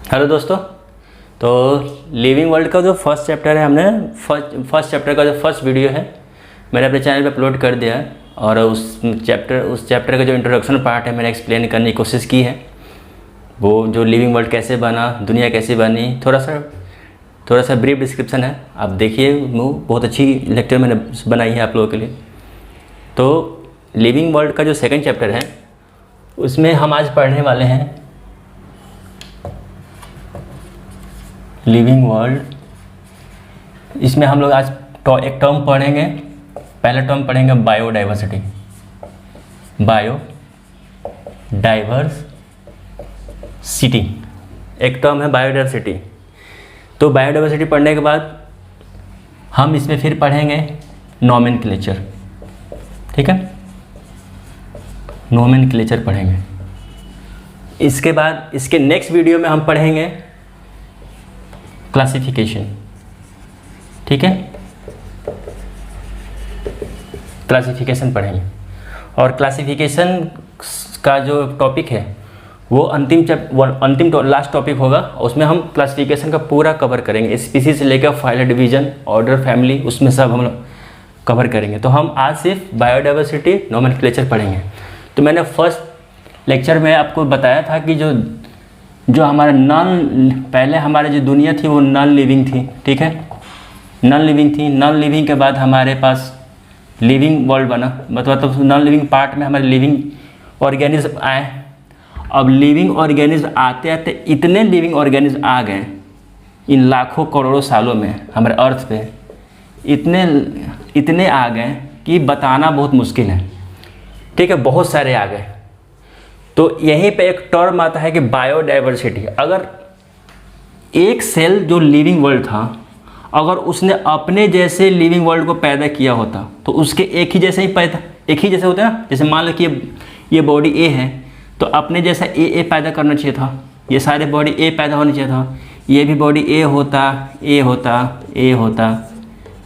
Hello दोस्तों। तो living world का जो फर्स्ट चैप्टर है, हमने फर्स्ट चैप्टर का जो फर्स्ट वीडियो है मैंने अपने चैनल पे अपलोड कर दिया है। और उस चैप्टर का जो इंट्रोडक्शन पार्ट है मैंने एक्सप्लेन करने की कोशिश की है। वो जो लिविंग वर्ल्ड कैसे बना, दुनिया कैसे बनी, थोड़ा सा ब्रीफ डिस्क्रिप्शन है, आप देखिए। वो बहुत अच्छी लेक्चर मैंने बनाई है आप लोगों के लिए। तो लिविंग वर्ल्ड का जो सेकंड चैप्टर है उसमें हम आज पढ़ने वाले हैं लिविंग वर्ल्ड। इसमें हम लोग आज एक टर्म पढ़ेंगे। पहला टर्म पढ़ेंगे बायोडाइवर्सिटी। बायोडाइवर्सिटी एक टर्म है, बायोडाइवर्सिटी। तो बायोडाइवर्सिटी पढ़ने के बाद हम इसमें फिर पढ़ेंगे नोमेनक्लेचर। ठीक है, नोमेनक्लेचर पढ़ेंगे। इसके बाद इसके नेक्स्ट वीडियो में हम पढ़ेंगे क्लासिफिकेशन। ठीक है, क्लासिफिकेशन पढ़ेंगे। और क्लासिफिकेशन का जो टॉपिक है वो अंतिम लास्ट टॉपिक होगा। उसमें हम क्लासिफिकेशन का पूरा कवर करेंगे, स्पीसीज से लेकर फाइलर डिवीजन, ऑर्डर, फैमिली, उसमें सब हम लोग कवर करेंगे। तो हम आज सिर्फ बायोडाइवर्सिटी, नोमेनक्लेचर पढ़ेंगे। तो मैंने फर्स्ट लेक्चर में आपको बताया था कि जो हमारा पहले हमारी जो दुनिया थी वो नॉन लिविंग थी। ठीक है, नॉन लिविंग थी। नॉन लिविंग के बाद हमारे पास लिविंग वर्ल्ड बना, मतलब नॉन लिविंग पार्ट में हमारे लिविंग ऑर्गेनिज्म आए। अब लिविंग ऑर्गेनिज्म आते आते इतने लिविंग ऑर्गेनिज्म आ गए इन लाखों करोड़ों सालों में हमारे अर्थ पे, इतने आ गए कि बताना बहुत मुश्किल है। ठीक है, बहुत सारे आ गए। तो यहीं पे एक टर्म आता है कि बायोडाइवर्सिटी। अगर एक सेल जो लिविंग वर्ल्ड था, अगर उसने अपने जैसे लिविंग वर्ल्ड को पैदा किया होता तो उसके एक ही जैसे होते ना। जैसे मान लो कि ये बॉडी ए है तो अपने जैसा ए पैदा करना चाहिए था। ये सारे बॉडी ए पैदा होना चाहिए था। ये भी बॉडी ए होता,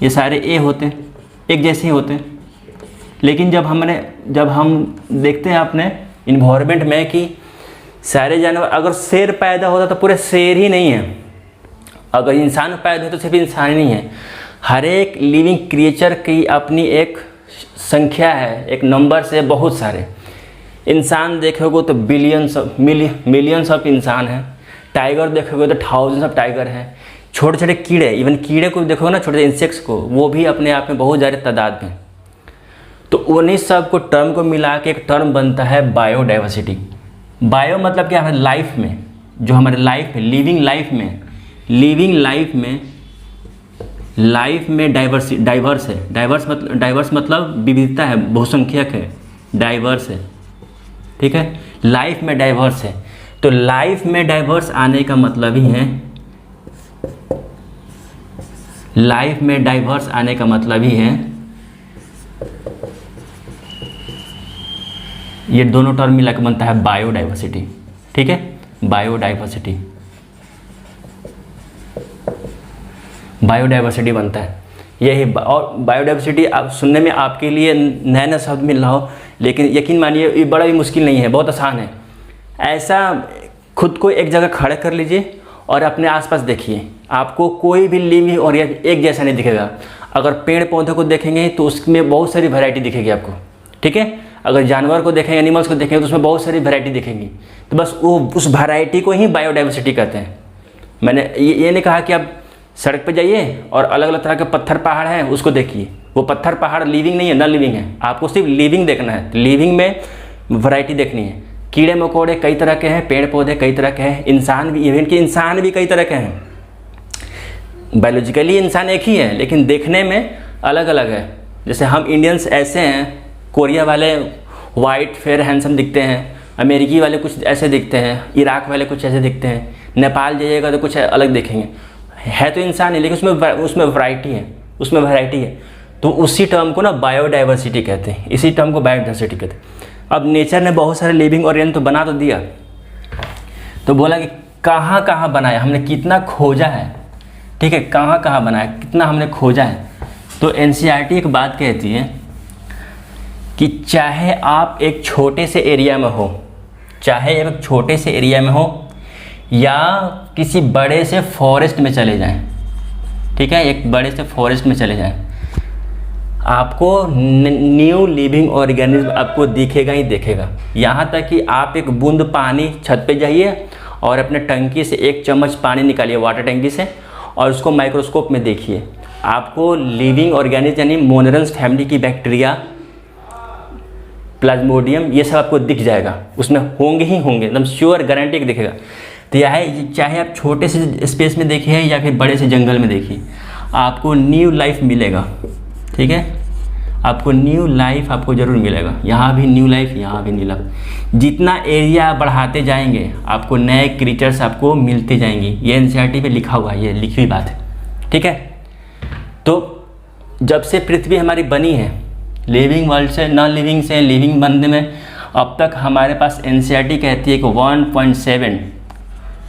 ये सारे ए होते, एक जैसे ही होते। लेकिन जब हम देखते हैं अपने इन्वायरमेंट में कि सारे जानवर, अगर शेर पैदा होता तो पूरे शेर ही नहीं है, अगर इंसान पैदा हो तो सिर्फ इंसान ही नहीं है। हर एक लिविंग क्रिएचर की अपनी एक संख्या है, एक नंबर से बहुत सारे इंसान देखोगे तो मिलियंस ऑफ इंसान हैं। टाइगर देखोगे तो थाउजेंड्स ऑफ टाइगर हैं। छोटे छोटे कीड़े, इवन कीड़े को देखोगे ना, छोटे इंसेक्ट्स को, वो भी अपने आप में बहुत ज़्यादा तादाद में। तो उन्हीं सब को टर्म को मिला के एक टर्म बनता है बायोडाइवर्सिटी। बायो मतलब क्या है, लाइफ में, जो हमारे लाइफ है, लिविंग लाइफ में डाइवर्स है। डाइवर्स मतलब विविधता है, बहुसंख्यक है, डाइवर्स है। ठीक है, लाइफ में डाइवर्स है। तो लाइफ में डाइवर्स आने का मतलब ही है, लाइफ में डाइवर्स आने का मतलब ही है, ये दोनों टर्म मिला के बनता है बायोडाइवर्सिटी। ठीक है, बायोडाइवर्सिटी बनता है यही। और बायोडाइवर्सिटी आप सुनने में आपके लिए नया नया शब्द मिल रहा हो, लेकिन यकीन मानिए ये बड़ा भी मुश्किल नहीं है, बहुत आसान है। ऐसा खुद को एक जगह खड़ा कर लीजिए और अपने आसपास देखिए, आपको कोई भी लिविंग और एक जैसा नहीं दिखेगा। अगर पेड़ पौधों को देखेंगे तो उसमें बहुत सारी वैरायटी दिखेगी आपको। ठीक है, अगर जानवर को देखेंगे, एनिमल्स को देखेंगे तो उसमें बहुत सारी वैरायटी दिखेंगी। तो बस वो उस वैरायटी को ही बायोडाइवर्सिटी कहते हैं। मैंने ये नहीं कहा कि आप सड़क पे जाइए और अलग अलग तरह के पत्थर पहाड़ हैं उसको देखिए, वो पत्थर पहाड़ लिविंग नहीं है, नॉन लिविंग है। आपको सिर्फ लिविंग देखना है, लिविंग में वैरायटी देखनी है। कीड़े मकोड़े कई तरह के हैं, पेड़ पौधे कई तरह के हैं, इंसान भी, इवन कि इंसान भी कई तरह के हैं। बायोलॉजिकली इंसान एक ही है लेकिन देखने में अलग अलग है। जैसे हम इंडियंस ऐसे हैं, कोरिया वाले वाइट फेयर हैंडसम दिखते हैं, अमेरिकी वाले कुछ ऐसे दिखते हैं, इराक वाले कुछ ऐसे दिखते हैं, नेपाल जाइएगा तो कुछ अलग देखेंगे। है तो इंसान है लेकिन उसमें वैरायटी है। तो उसी टर्म को ना बायोडाइवर्सिटी कहते हैं, इसी टर्म को बायोडाइवर्सिटी कहते हैं। अब नेचर ने बहुत सारे लिविंग ऑर्गेनिज्म तो बना तो दिया, तो बोला कि कहाँ कहाँ बनाया, हमने कितना खोजा है। ठीक है, कहाँ बनाया, कितना हमने खोजा है। तो एनसीईआरटी एक बात कहती है कि चाहे आप एक छोटे से एरिया में हो, या किसी बड़े से फॉरेस्ट में चले जाएं, ठीक है, एक बड़े से फॉरेस्ट में चले जाएं, आपको न्यू लिविंग ऑर्गेनिज्म आपको दिखेगा ही दिखेगा। यहाँ तक कि आप एक बूंद पानी छत पे जाइए और अपने टंकी से एक चम्मच पानी निकालिए वाटर टंकी से और उसको माइक्रोस्कोप में देखिए, आपको लिविंग ऑर्गेनिज्म यानी मोनरन्स फैमिली की बैक्टीरिया, प्लाज्मोडियम, ये सब आपको दिख जाएगा, उसमें होंगे ही होंगे, एकदम श्योर गारंटी दिखेगा। तो यह चाहे आप छोटे से स्पेस में देखिए या फिर बड़े से जंगल में देखिए, आपको न्यू लाइफ मिलेगा, ठीक है, आपको न्यू लाइफ आपको ज़रूर मिलेगा। यहाँ भी न्यू लाइफ, यहाँ भी न्यू लाइफ। जितना एरिया बढ़ाते जाएंगे आपको नए क्रीचर्स आपको मिलते जाएंगी। ये एनसीईआरटी पे लिखा हुआ है, ये लिखी हुई बात है, ठीक है। तो जब से पृथ्वी हमारी बनी है, लिविंग वर्ल्ड से नॉन लिविंग से लिविंग बनने में, अब तक हमारे पास एनसीईआरटी कहती है कि 1.7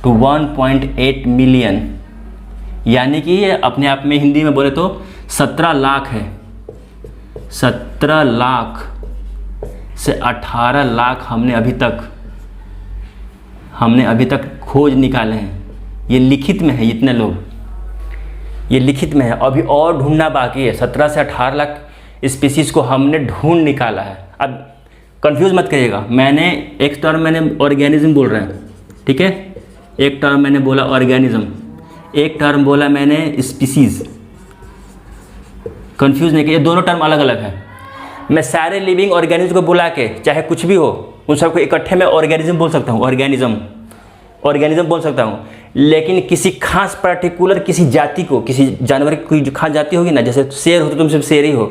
to 1.8 मिलियन, यानी कि ये अपने आप में हिंदी में बोले तो 17 लाख है। 17 लाख से 18 लाख हमने अभी तक खोज निकाले हैं। ये लिखित में है, इतने लोग, ये लिखित में है, अभी और ढूंढना बाकी है। 17 से 18 लाख स्पीसीज़ को हमने ढूंढ निकाला है। अब कंफ्यूज मत करिएगा, मैंने एक टर्म मैंने ऑर्गेनिज्म बोल रहे हैं, ठीक है, एक टर्म मैंने बोला ऑर्गेनिज्म, एक टर्म बोला मैंने स्पीसीज़, कंफ्यूज नहीं किया, ये दोनों टर्म अलग अलग हैं। मैं सारे लिविंग ऑर्गेनिज्म को बुला के, चाहे कुछ भी हो, उन सबको इकट्ठे में ऑर्गेनिज्म बोल सकता हूँ, ऑर्गेनिज्म बोल सकता हूँ। लेकिन किसी खास पर्टिकुलर किसी जाति को, किसी जानवर की कोई जो खास जाति होगी ना, जैसे शेर हो तो तुम सिर्फ शेर ही हो,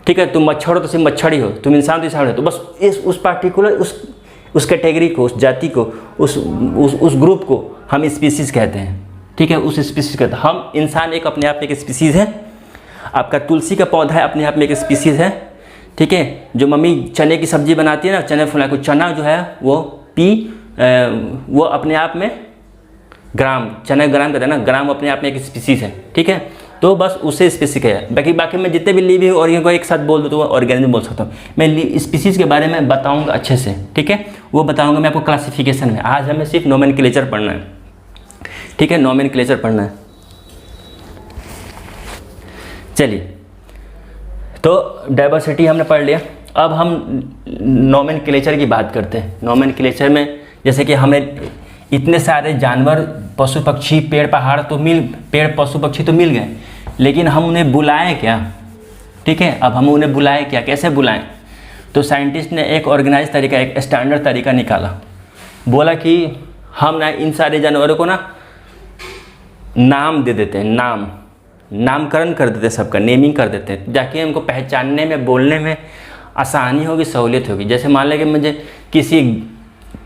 ठीक है, तुम मच्छर हो तो सिर्फ मच्छर ही हो, तुम इंसान तो इंसान हो, तो बस उस पर्टिकुलर उस कैटेगरी को, उस जाति को, उस ग्रुप को हम स्पीसीज़ कहते हैं, ठीक है, उस स्पीसीज़ कहते हैं। हम इंसान एक अपने आप में एक स्पीसीज़ है, आपका तुलसी का पौधा है अपने आप में एक स्पीसीज़ है, ठीक है। जो मम्मी चने की सब्जी बनाती है ना, चने फुला को, चना जो है वो अपने आप में ग्राम, चना ग्राम कहते हैं ना, ग्राम अपने आप में एक स्पीसीज़ है, ठीक है। तो बस उसे स्पीसीज है। बाकी मैं जितने भी लिविंग ऑर्गेनिज्म को एक साथ बोल दूँ तो ऑर्गेनिज्म बोल सकता हूँ। मैं स्पीसीज़ के बारे में बताऊँगा अच्छे से, ठीक है, वो बताऊँगा मैं आपको क्लासिफिकेशन में। आज हमें सिर्फ नोमेनक्लेचर पढ़ना है, ठीक है, नोमेनक्लेचर पढ़ना है। चलिए, तो डाइवर्सिटी हमने पढ़ लिया, अब हम नोमेनक्लेचर की बात करते हैं। नोमेनक्लेचर में जैसे कि हमें इतने सारे जानवर, पशु पक्षी, पेड़ पशु पक्षी तो मिल गए, लेकिन हम उन्हें बुलाएं क्या, ठीक है। अब हम उन्हें बुलाएं क्या, कैसे बुलाएं? तो साइंटिस्ट ने एक ऑर्गेनाइज तरीका, एक स्टैंडर्ड तरीका निकाला। बोला कि हम ना इन सारे जानवरों को ना नाम दे देते हैं, नामकरण कर देते हैं, सबका नेमिंग कर देते हैं, जाके हमको पहचानने में, बोलने में आसानी होगी, सहूलियत होगी। जैसे मान लें कि मुझे किसी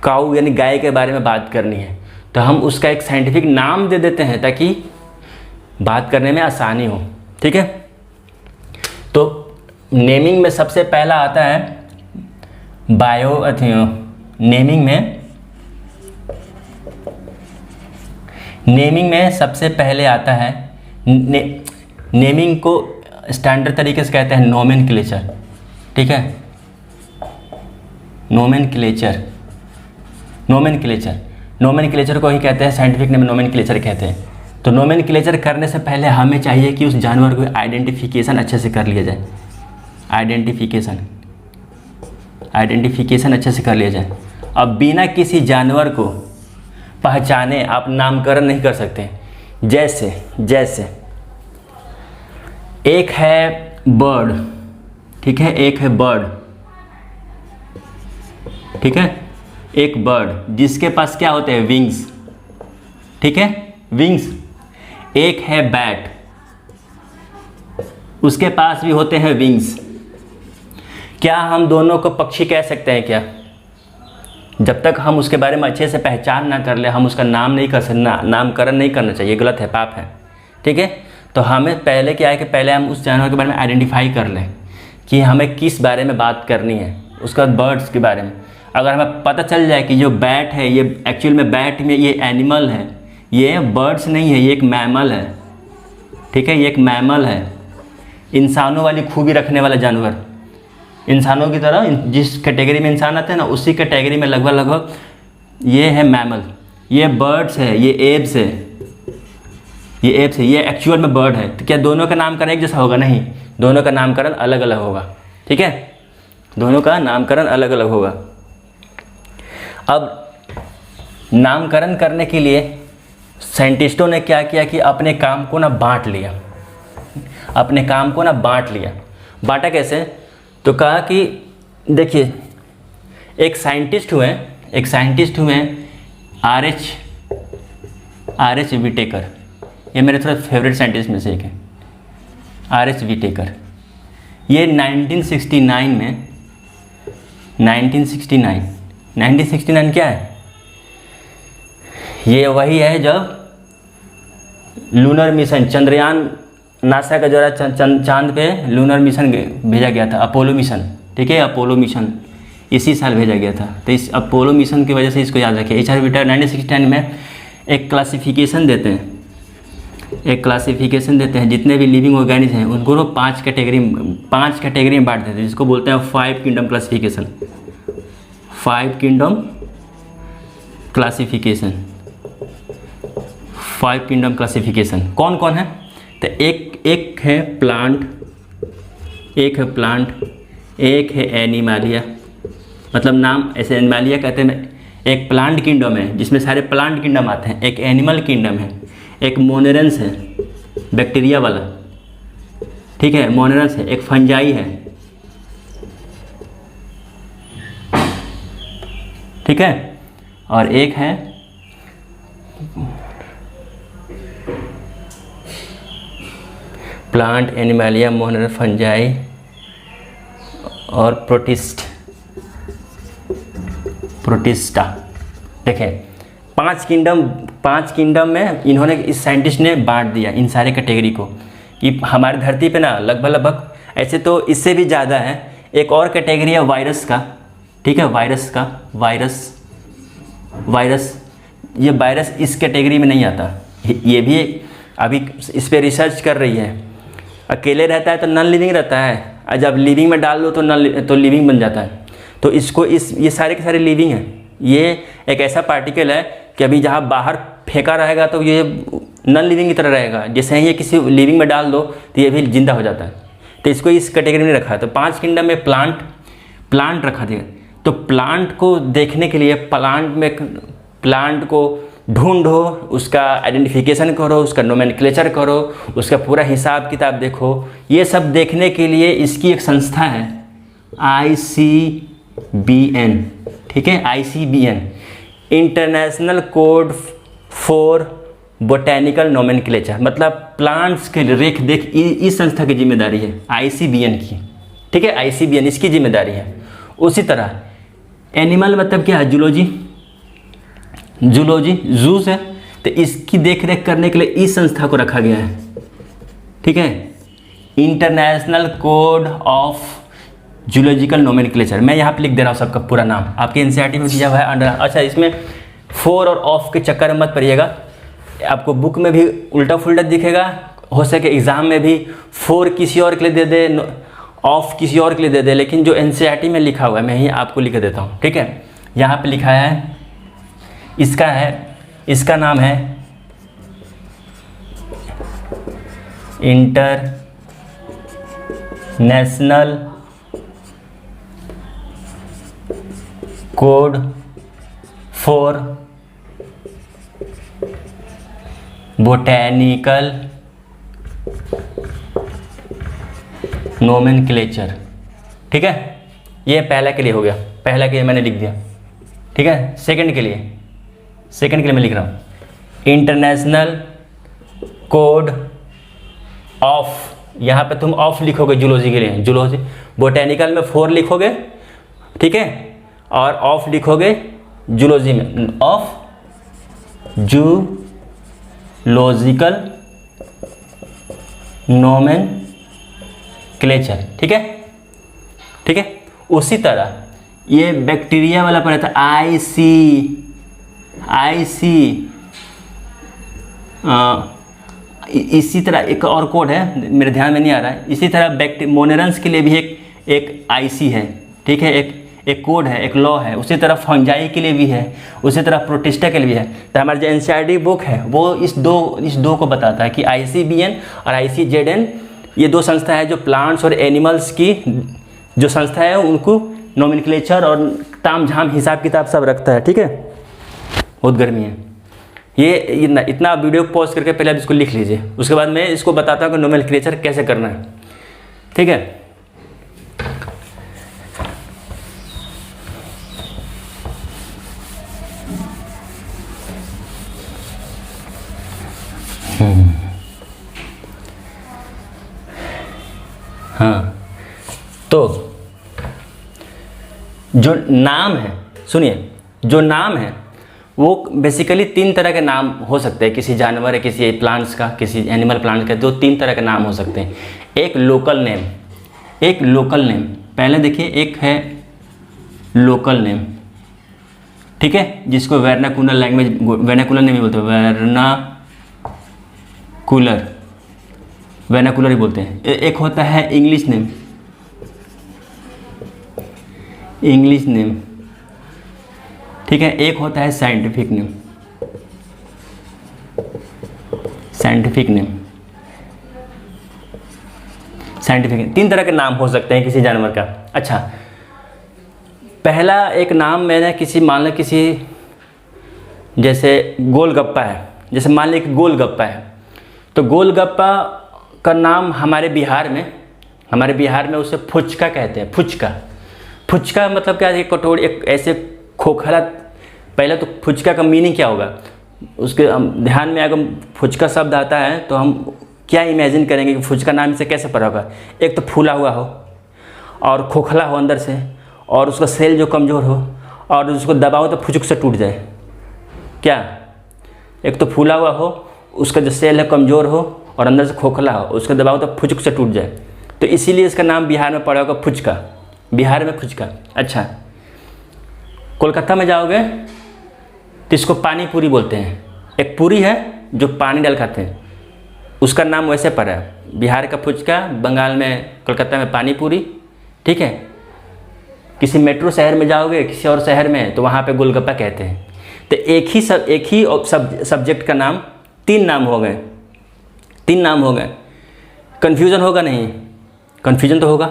काऊ यानी गाय के बारे में बात करनी है, तो हम उसका एक साइंटिफिक नाम दे देते हैं ताकि बात करने में आसानी हो, ठीक है। तो नेमिंग में सबसे पहला आता है नेमिंग में सबसे पहले आता है नेमिंग को स्टैंडर्ड तरीके से कहते हैं नोमेनक्लेचर, ठीक है। नोमेनक्लेचर को ही कहते हैं, साइंटिफिक नेम नोमेनक्लेचर कहते हैं। तो नोमेनक्लेचर करने से पहले हमें चाहिए कि उस जानवर को आइडेंटिफिकेशन अच्छे से कर लिया जाए, आइडेंटिफिकेशन अच्छे से कर लिया जाए। अब बिना किसी जानवर को पहचाने आप नामकरण नहीं कर सकते। जैसे एक है बर्ड, ठीक है, एक है बर्ड, ठीक है, एक बर्ड जिसके पास क्या होते हैं, विंग्स, ठीक है, विंग्स। एक है बैट, उसके पास भी होते हैं विंग्स। क्या हम दोनों को पक्षी कह सकते हैं क्या? जब तक हम उसके बारे में अच्छे से पहचान ना कर ले, हम उसका नाम नहीं कर सकते, नामकरण नहीं करना चाहिए, गलत है, पाप है, ठीक है। तो हमें पहले क्या है कि पहले हम उस जानवर के बारे में आइडेंटिफाई कर लें कि हमें किस बारे में बात करनी है। उसका बर्ड्स के बारे में अगर हमें पता चल जाए कि जो बैट है ये एक्चुअल में बैट में ये एनिमल है, ये बर्ड्स नहीं है, ये एक मैमल है, ठीक है, ये एक मैमल है, इंसानों वाली खूबी रखने वाला जानवर। इंसानों की तरह जिस कैटेगरी में इंसान आते हैं ना, उसी कैटेगरी में लगभग ये है मैमल। ये बर्ड्स है, ये एब्स है, ये एब्स है, ये एक्चुअल में बर्ड है। तो क्या दोनों का नामकरण एक जैसा होगा? नहीं, दोनों का नामकरण अलग अलग होगा। ठीक है, दोनों का नामकरण अलग अलग होगा। अब नामकरण करने के लिए साइंटिस्टों ने क्या किया कि अपने काम को ना बांट लिया, अपने काम को ना बांट लिया। बांटा कैसे? तो कहा कि देखिए, एक साइंटिस्ट हुए आर एच विटेकर, ये मेरे थोड़ा फेवरेट साइंटिस्ट में से एक है, आर एच विटेकर। ये 1969 क्या है? ये वही है जब लूनर मिशन, चंद्रयान, नासा का द्वारा चांद पे लूनर मिशन भेजा गया था, अपोलो मिशन। ठीक है, अपोलो मिशन इसी साल भेजा गया था। तो इस अपोलो मिशन की वजह से इसको याद रखिए। एच.आर. विटेकर 1969 में एक क्लासिफिकेशन देते हैं, जितने भी लिविंग ऑर्गेनिज्म हैं उनको वो 5 कैटेगरी में बांट देते हैं, जिसको बोलते हैं 5 किंगडम क्लासिफिकेशन। 5 किंगडम क्लासिफिकेशन कौन कौन है? तो एक है प्लांट, एक है एनिमालिया, मतलब नाम ऐसे एनिमालिया कहते हैं। एक प्लांट किंगडम है जिसमें सारे प्लांट किंगडम आते हैं, एक एनिमल किंगडम है, एक मोनेरेंस है बैक्टीरिया वाला, ठीक है, मोनेरेंस है, एक फंजाई है, ठीक है, और एक है प्लांट, एनिमालिया, मोनेरेंस, फंजाई और प्रोटिस्टा। देखें, 5 किंगडम में इन्होंने, इस साइंटिस्ट ने बांट दिया इन सारे कैटेगरी को कि हमारी धरती पे ना लगभग ऐसे तो इससे भी ज़्यादा है। एक और कैटेगरी है वायरस का, ठीक है, वायरस, ये वायरस इस कैटेगरी में नहीं आता। ये भी अभी इस पर रिसर्च कर रही है। अकेले रहता है तो नॉन लिविंग रहता है, और जब लिविंग में डाल दो तो लिविंग बन जाता है। तो इसको ये सारे के सारे लिविंग हैं। ये एक ऐसा पार्टिकल है कि अभी जहाँ बाहर फेंका रहेगा तो ये नॉन लिविंग की तरह रहेगा, जैसे ही ये किसी लिविंग में डाल दो तो ये भी जिंदा हो जाता है। तो इसको इस कैटेगरी में रखा है। तो 5 किंगडम में प्लांट रखा दिया। तो प्लांट को देखने के लिए प्लांट को ढूंढो, उसका आइडेंटिफिकेशन करो, उसका नोमेनक्लेचर करो, उसका पूरा हिसाब किताब देखो। ये सब देखने के लिए इसकी एक संस्था है ICBN, ठीक है, ICBN, international code for botanical nomenclature, मतलब प्लांट्स के रेख देख इस संस्था की जिम्मेदारी है, ICBN की, ठीक है, ICBN इसकी जिम्मेदारी है। उसी तरह एनिमल मतलब क्या है? जूलॉजी जूस है, तो इसकी देख रेख करने के लिए इस संस्था को रखा गया है, ठीक है, international code of zoological nomenclature. मैं यहाँ पे लिख दे रहा हूँ सबका पूरा नाम, आपके एनसीईआरटी में दिया हुआ है अंडर। अच्छा, इसमें 4 और ऑफ के चक्कर में मत पड़िएगा, आपको बुक में भी उल्टा फुल्टा दिखेगा, हो सके एग्जाम में भी 4 किसी और के लिए दे दे, ऑफ किसी और के लिए दे दे, लेकिन जो एनसीईआरटी में लिखा हुआ है मैं ही आपको लिख देता हूँ, ठीक है। यहाँ पे लिखा है, इसका नाम है international code for botanical nomenclature, ठीक है। ये पहला के लिए हो गया, पहला के लिए मैंने लिख दिया, ठीक है। सेकंड के लिए मैं लिख रहा हूँ इंटरनेशनल कोड ऑफ, यहाँ पे तुम ऑफ लिखोगे जूलॉजी के लिए, जूलॉजी, बोटेनिकल में 4 लिखोगे, ठीक है, और ऑफ लिखोगे जूलॉजी में, ऑफ जूलॉजिकल नोमेनक्लेचर, ठीक है, ठीक है। उसी तरह ये बैक्टीरिया वाला पढ़ा था इसी तरह एक और कोड है, मेरे ध्यान में नहीं आ रहा है। इसी तरह मोनेरेंस के लिए भी एक IC है, ठीक है, एक कोड है, एक लॉ है, उसी तरह फंजाई के लिए भी है, उसी तरह प्रोटिस्टा के लिए भी है। तो हमारी जो एनसीईआरटी बुक है वो इस दो को बताता है कि आईसीबीएन और आईसीजेडएन ये दो संस्था है जो प्लांट्स और एनिमल्स की जो संस्था है उनको नोमेनक्लेचर और तामझाम हिसाब किताब सब रखता है। ठीक है, बहुत गर्मी है। ये इतना वीडियो पॉज करके पहले आप इसको लिख लीजिए, उसके बाद मैं इसको बताता हूँ कि नोमेनक्लेचर कैसे करना है। ठीक है, हाँ, तो जो नाम है, सुनिए, जो नाम है वो बेसिकली 3 तरह के नाम हो सकते हैं, किसी जानवर है, किसी प्लांट्स का, किसी एनिमल प्लांट का, 3 तरह के नाम हो सकते हैं। एक लोकल नेम, एक लोकल नेम, पहले देखिए एक है लोकल नेम, ठीक है, जिसको वर्नाकुलर लैंग्वेज, वर्नाकुलर नेम ही बोलते हैं, वर्नाकुलर ही बोलते हैं। एक होता है इंग्लिश नेम, इंग्लिश नेम, ठीक है। एक होता है scientific name, scientific name, scientific. 3 तरह के नाम हो सकते हैं किसी जानवर का। अच्छा, पहला एक नाम मैंने किसी, मान लो किसी, जैसे गोलगप्पा है, जैसे मान लो कि गोलगप्पा है, तो गोलगप्पा का नाम हमारे बिहार में उसे फुचका कहते हैं। फुचका मतलब क्या है? कटोरी, एक ऐसे खोखला। पहले तो फुचका का मीनिंग क्या होगा उसके हम ध्यान में अगर फुचका शब्द आता है तो हम क्या इमेजिन करेंगे कि फुचका नाम से कैसे पड़ा होगा? एक तो फूला हुआ हो और खोखला हो अंदर से, और उसका सेल जो कमज़ोर हो, और उसको दबाओ तो फुचक से टूट जाए। क्या? एक तो फूला हुआ हो, उसका जो सेल है कमज़ोर हो और अंदर से खोखला हो, उसको दबाओ तो फुचक से टूट जाए। तो इसीलिए इसका नाम बिहार में पड़ा होगा फुचका, बिहार में फुचका। अच्छा, कोलकाता में जाओगे तो इसको पानी पूरी बोलते हैं। एक पूरी है जो पानी डाल खाते हैं, उसका नाम वैसे पड़ा है। बिहार का फुचका, बंगाल में, कोलकाता में पानी पूरी, ठीक है। किसी मेट्रो शहर में जाओगे, किसी और शहर में, तो वहाँ पे गोलगप्पा कहते हैं। तो एक ही सब्जेक्ट का नाम 3 नाम हो गए, 3 नाम हो गए। कन्फ्यूज़न होगा नहीं? कन्फ्यूज़न तो होगा,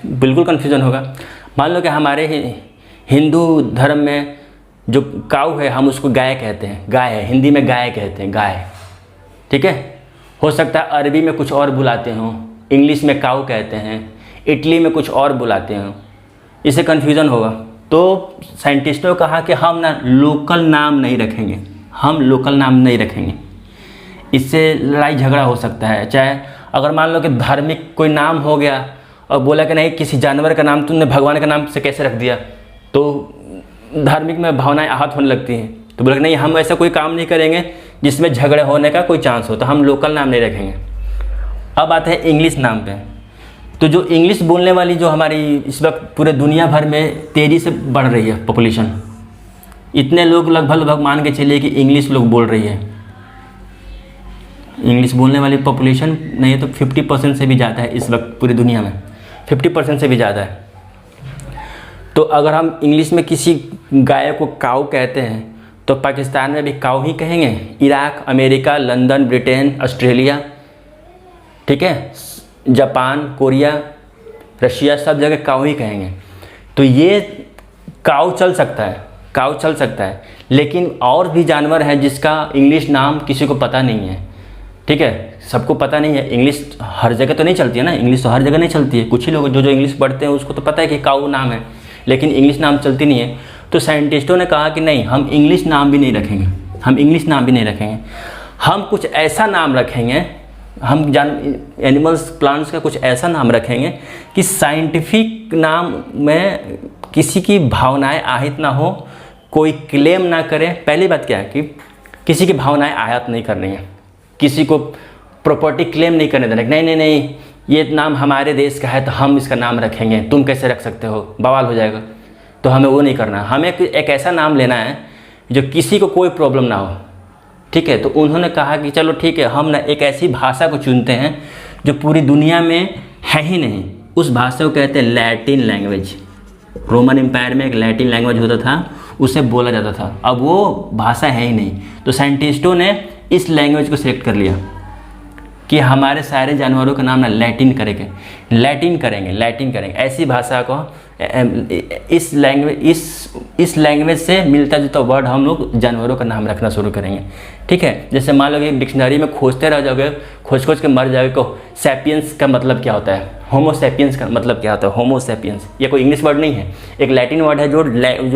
बिल्कुल कन्फ्यूज़न होगा। मान लो कि हमारे हिंदू धर्म में जो काऊ है, हम उसको गाय कहते हैं, गाय है, हिंदी में गाय कहते हैं, गाय, ठीक है। हो सकता है अरबी में कुछ और बुलाते हों, इंग्लिश में काऊ कहते हैं, इटली में कुछ और बुलाते हों, इससे कन्फ्यूज़न होगा। तो साइंटिस्टों ने कहा कि हम ना लोकल नाम नहीं रखेंगे, हम लोकल नाम नहीं रखेंगे, इससे लड़ाई झगड़ा हो सकता है। चाहे अगर मान लो कि धार्मिक कोई नाम हो गया और बोला कि नहीं किसी जानवर का नाम तुमने भगवान के नाम से कैसे रख दिया, तो धार्मिक में भावनाएं आहत होने लगती हैं। तो बोला कि नहीं, हम ऐसा कोई काम नहीं करेंगे जिसमें झगड़े होने का कोई चांस हो, तो हम लोकल नाम नहीं रखेंगे। अब आते हैं इंग्लिश नाम पे। तो जो इंग्लिश बोलने वाली जो हमारी इस वक्त पूरे दुनिया भर में तेज़ी से बढ़ रही है पॉपुलेशन, इतने लोग लगभग मान के चलिए कि इंग्लिश लोग बोल रही है। इंग्लिश बोलने वाली पॉपुलेशन नहीं तो 50% से भी ज़्यादा है इस वक्त पूरी दुनिया में, 50% से भी ज़्यादा है। तो अगर हम इंग्लिश में किसी गाय को काऊ कहते हैं तो पाकिस्तान में भी काऊ ही कहेंगे, Iraq, America, London, Britain, Australia, ठीक है, जापान, कोरिया, रशिया, सब जगह काऊ ही कहेंगे। तो ये काऊ चल सकता है, काऊ चल सकता है। लेकिन और भी जानवर हैं जिसका इंग्लिश नाम किसी को पता नहीं है, ठीक है, सबको पता नहीं है। इंग्लिश हर जगह तो नहीं चलती है ना, इंग्लिश तो हर जगह नहीं चलती है। कुछ ही लोग जो इंग्लिश पढ़ते हैं उसको तो पता है कि काऊ नाम है, लेकिन इंग्लिश नाम चलती नहीं है। तो साइंटिस्टों ने कहा कि नहीं, हम इंग्लिश नाम भी नहीं रखेंगे, हम इंग्लिश नाम भी नहीं रखेंगे, हम कुछ ऐसा नाम रखेंगे, हम एनिमल्स, प्लांट्स का कुछ ऐसा नाम रखेंगे कि साइंटिफिक नाम में किसी की भावनाएं आहत ना हो, कोई क्लेम ना करे। पहली बात क्या है कि किसी की भावनाएं आहत नहीं करनी है, किसी को प्रॉपर्टी क्लेम नहीं करने देना, नहीं नहीं नहीं ये नाम हमारे देश का है तो हम इसका नाम रखेंगे, तुम कैसे रख सकते हो, बवाल हो जाएगा। तो हमें वो नहीं करना, हमें एक ऐसा नाम लेना है जो किसी को कोई प्रॉब्लम ना हो, ठीक है। तो उन्होंने कहा कि चलो ठीक है, हम ना एक ऐसी भाषा को चुनते हैं जो पूरी दुनिया में है ही नहीं। उस भाषा को कहते हैं लैटिन लैंग्वेज, रोमन एम्पायर में एक लैटिन लैंग्वेज होता था, उसे बोला जाता था। अब वो भाषा है ही नहीं, तो साइंटिस्टों ने इस लैंग्वेज को सिलेक्ट कर लिया कि हमारे सारे जानवरों का नाम ना लैटिन करेंगे। ऐसी भाषा को इस लैंग्वेज से मिलता जुलता वर्ड हम लोग जानवरों का नाम रखना शुरू करेंगे। ठीक है, जैसे मान लो कि डिक्शनरी में खोजते रह जाओगे, खोज के मर जाओगे को सैपियंस का मतलब क्या होता है, होमो सैपियंस का मतलब क्या होता है, होमो सैपियंस ये कोई इंग्लिश वर्ड नहीं है, एक लैटिन वर्ड है जो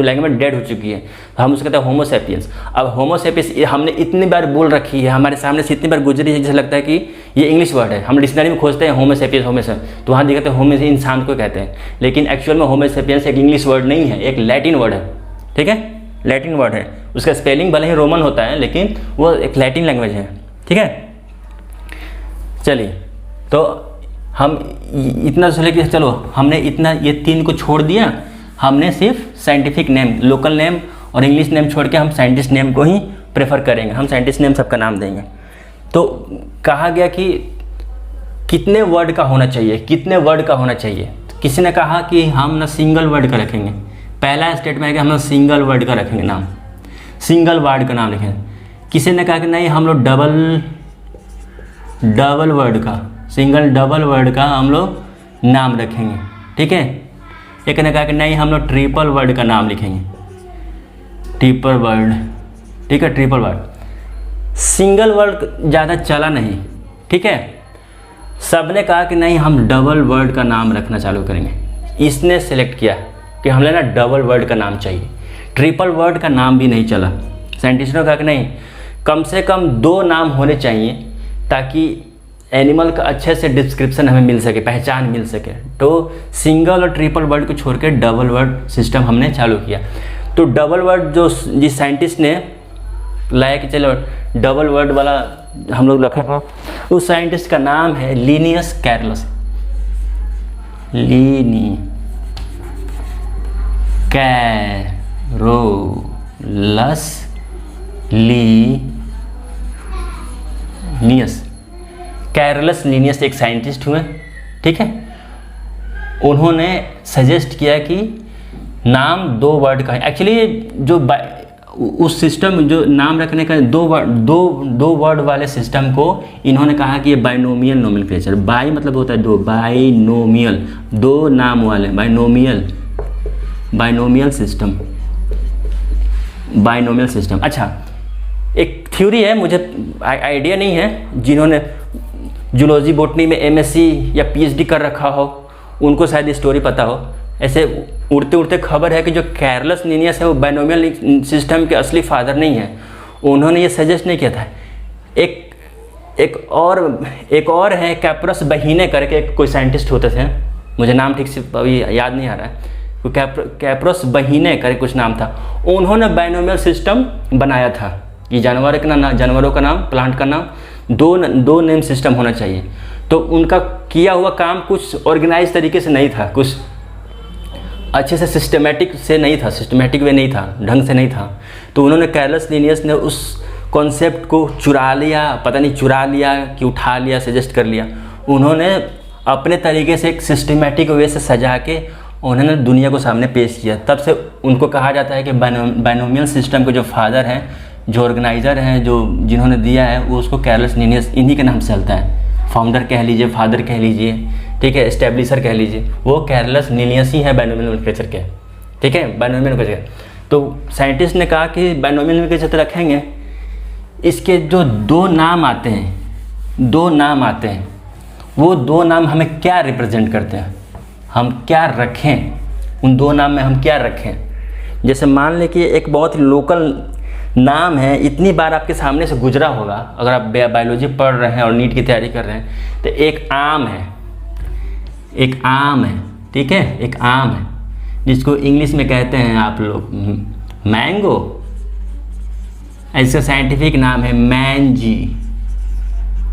लैंग्वेज डेड हो चुकी है, तो हम उसको कहते हैं होमो सैपियंस। अब होमो सैपियंस हमने इतनी बार बोल रखी है, हमारे सामने से इतनी बार गुजरी है, जैसे लगता है कि ये इंग्लिश वर्ड है। हम डिक्शनरी में खोजते हैं होमो सैपियंस, तो वहाँ दिखाते हैं होमो से इंसान को कहते हैं, लेकिन एक्चुअल में होमो सैपियंस एक इंग्लिश वर्ड नहीं है, एक लैटिन वर्ड है। ठीक है, लैटिन वर्ड है, उसका स्पेलिंग भले ही रोमन होता है लेकिन वो एक लैटिन लैंग्वेज है। ठीक है, चलिए तो हम इतना सोचे कि चलो हमने इतना ये 3 को छोड़ दिया, हमने सिर्फ साइंटिफिक नेम, लोकल नेम और इंग्लिश नेम छोड़ के हम साइंटिस्ट नेम को ही प्रेफर करेंगे, हम साइंटिस्ट नेम सबका नाम देंगे। तो कहा गया कि कितने वर्ड का होना चाहिए, तो किसी ने कहा कि हम ना सिंगल वर्ड का रखेंगे। पहला स्टेटमेंट है कि हम लोग सिंगल वर्ड का रखेंगे नाम, सिंगल वर्ड का नाम लिखेंगे। किसी ने कहा कि नहीं हम लोग डबल वर्ड का, सिंगल डबल वर्ड का हम लोग नाम रखेंगे। ठीक है, एक ने कहा कि नहीं हम लोग ट्रिपल वर्ड का नाम लिखेंगे, ट्रिपल वर्ड। ठीक है, ट्रिपल वर्ड, सिंगल वर्ड ज़्यादा चला नहीं। ठीक है, सब ने कहा कि नहीं हम डबल वर्ड का नाम रखना चालू करेंगे। इसने सेलेक्ट किया कि हमें ना डबल वर्ड का नाम चाहिए, ट्रिपल वर्ड का नाम भी नहीं चला। साइंटिस्टों ने कहा कि नहीं कम से कम 2 नाम होने चाहिए ताकि एनिमल का अच्छे से डिस्क्रिप्शन हमें मिल सके, पहचान मिल सके। तो सिंगल और ट्रिपल वर्ड को छोड़ के डबल वर्ड सिस्टम हमने चालू किया। तो डबल वर्ड जो जिस साइंटिस्ट ने लाया कि चलो डबल वर्ड वाला हम लोग रखें, उस साइंटिस्ट का नाम है लिनियस कैरोलस। कैरोलस लीनियस एक साइंटिस्ट हुए। ठीक है, उन्होंने सजेस्ट किया कि नाम 2 वर्ड का है। एक्चुअली जो उस सिस्टम जो नाम रखने का 2 वर्ड वाले सिस्टम को इन्होंने कहा कि ये बाइनोमियल नोमेनक्लेचर। बाई मतलब होता है 2, बाइनोमियल 2 नाम वाले, बाइनोमियल सिस्टम। अच्छा, एक थ्योरी है, मुझे आइडिया नहीं है, जिन्होंने जूलॉजी बॉटनी में एमएससी या पीएचडी कर रखा हो उनको शायद स्टोरी पता हो। ऐसे उड़ते उड़ते खबर है कि जो कैरोलस लीनियस है वो बाइनोमियल सिस्टम के असली फादर नहीं है। उन्होंने ये सजेस्ट नहीं किया था। एक और है कैप्रोस बहीने करके कोई साइंटिस्ट होते थे, मुझे नाम ठीक से अभी याद नहीं आ रहा है, कैप्रोस बहीने करके कुछ नाम था। उन्होंने बाइनोमियल सिस्टम बनाया था कि जानवरों का नाम, प्लांट का नाम, 2 नेम सिस्टम होना चाहिए। तो उनका किया हुआ काम कुछ ऑर्गेनाइज तरीके से नहीं था, कुछ अच्छे से सिस्टमेटिक वे नहीं था, ढंग से नहीं था। तो उन्होंने कैरोलस लीनियस ने उस कॉन्सेप्ट को चुरा लिया कि उठा लिया, सजेस्ट कर लिया। उन्होंने अपने तरीके से एक सिस्टमेटिक वे से सजा के उन्होंने दुनिया को सामने पेश किया। तब से उनको कहा जाता है कि बाइनोमियल सिस्टम के जो फादर हैं, जो ऑर्गेनाइज़र हैं, जिन्होंने दिया है, वो उसको कैरोलस लीनियस इन्हीं के नाम से चलता है। फाउंडर कह लीजिए, फादर कह लीजिए, ठीक है, एस्टेब्लिशर कह लीजिए, वो कैरोलस लीनियस ही है बाइनोमियल नोमेनक्लेचर के। ठीक है, बाइनोमियल नोमेनक्लेचर। तो साइंटिस्ट ने कहा कि बाइनोमियल नोमेनक्लेचर तो रखेंगे, इसके जो 2 नाम आते हैं, वो 2 नाम हमें क्या रिप्रेजेंट करते हैं, हम क्या रखें, उन 2 नाम में हम क्या रखें। जैसे मान लें कि एक बहुत ही लोकल नाम है, इतनी बार आपके सामने से गुजरा होगा अगर आप बायोलॉजी पढ़ रहे हैं और नीट की तैयारी कर रहे हैं। तो एक आम है, ठीक है, एक आम है जिसको इंग्लिश में कहते हैं आप लोग मैंगो। इसका साइंटिफिक नाम है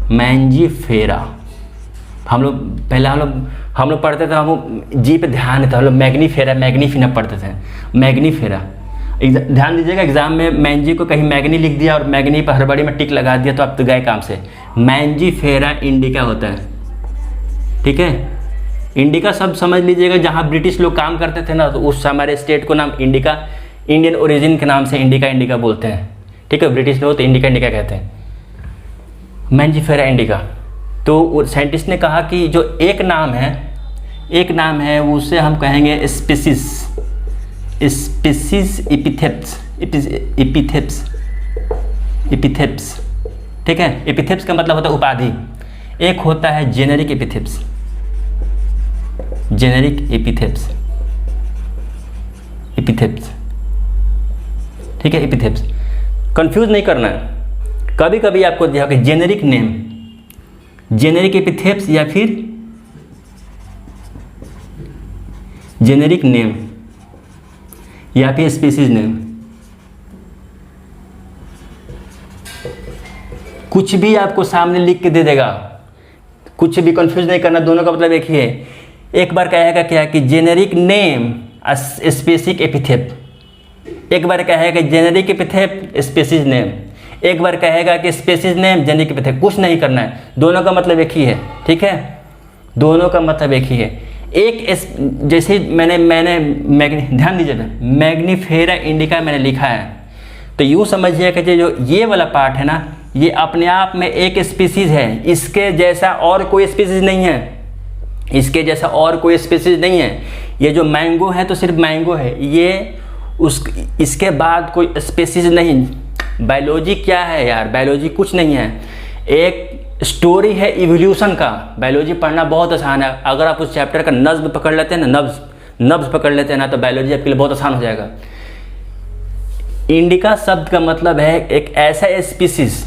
मैंजीफेरा। हम लोग पढ़ते थे, हम जी पे ध्यान था, हम लोग मैग्नीफेरा पढ़ते थे, मैग्नीफेरा। ध्यान दीजिएगा, एग्जाम में मैंजी को कहीं मैग्नी लिख दिया और मैग्नी पर हड़बड़ी में टिक लगा दिया तो आप तो गए काम से। मैंजीफेरा इंडिका होता है। ठीक है, इंडिका शब्द समझ लीजिएगा, जहाँ ब्रिटिश लोग काम करते थे ना, तो उस हमारे स्टेट को नाम इंडिका, इंडियन ओरिजिन के नाम से इंडिका बोलते हैं। ठीक है, ब्रिटिश लोग तो इंडिका कहते हैं, मैंजिफेरा इंडिका। तो साइंटिस्ट ने कहा कि जो एक नाम है उसे हम कहेंगे स्पीसीज एपिथेप्स। ठीक है, एपिथेप्स का मतलब होता है उपाधि। एक होता है जेनेरिक एपिथेप्स, ठीक है, एपिथेप्स। कंफ्यूज नहीं करना है, कभी कभी आपको दिया कि जेनेरिक नेम, जेनेरिक एपिथेप्स या फिर जेनेरिक नेम या फिर स्पीसीज नेम, कुछ भी आपको सामने लिख के दे देगा, कुछ भी कंफ्यूज नहीं करना, दोनों का मतलब एक ही है। एक बार कहेगा क्या कि जेनेरिक नेम स्पेसिफिक एपिथेप, एक बार कहेगा जेनेरिक एपिथेप स्पेसीज नेम, एक बार कहेगा कि स्पेसीज नेम जेनेरिक एपिथेप। कुछ नहीं करना है, दोनों का मतलब एक ही है। ठीक है, दोनों का मतलब एक ही है। एक जैसे मैंने ध्यान दीजिएगा, मैग्नीफेरा इंडिका मैंने लिखा है, तो यूँ समझिएगा कि जो ये वाला पार्ट है ना, ये अपने आप में एक स्पीसीज है, इसके जैसा और कोई स्पीसीज नहीं है, इसके जैसा और कोई स्पीसीज नहीं है। ये जो मैंगो है तो सिर्फ मैंगो है, ये इसके बाद कोई स्पीसीज नहीं। बायोलॉजी क्या है यार, बायोलॉजी कुछ नहीं है, एक स्टोरी है इवोल्यूशन का। बायोलॉजी पढ़ना बहुत आसान है, अगर आप उस चैप्टर का नब्ज पकड़ लेते हैं ना, नब्ज पकड़ लेते हैं ना, तो बायोलॉजी आपके लिए बहुत आसान हो जाएगा। इंडिका शब्द का मतलब है एक ऐसा स्पीसीज,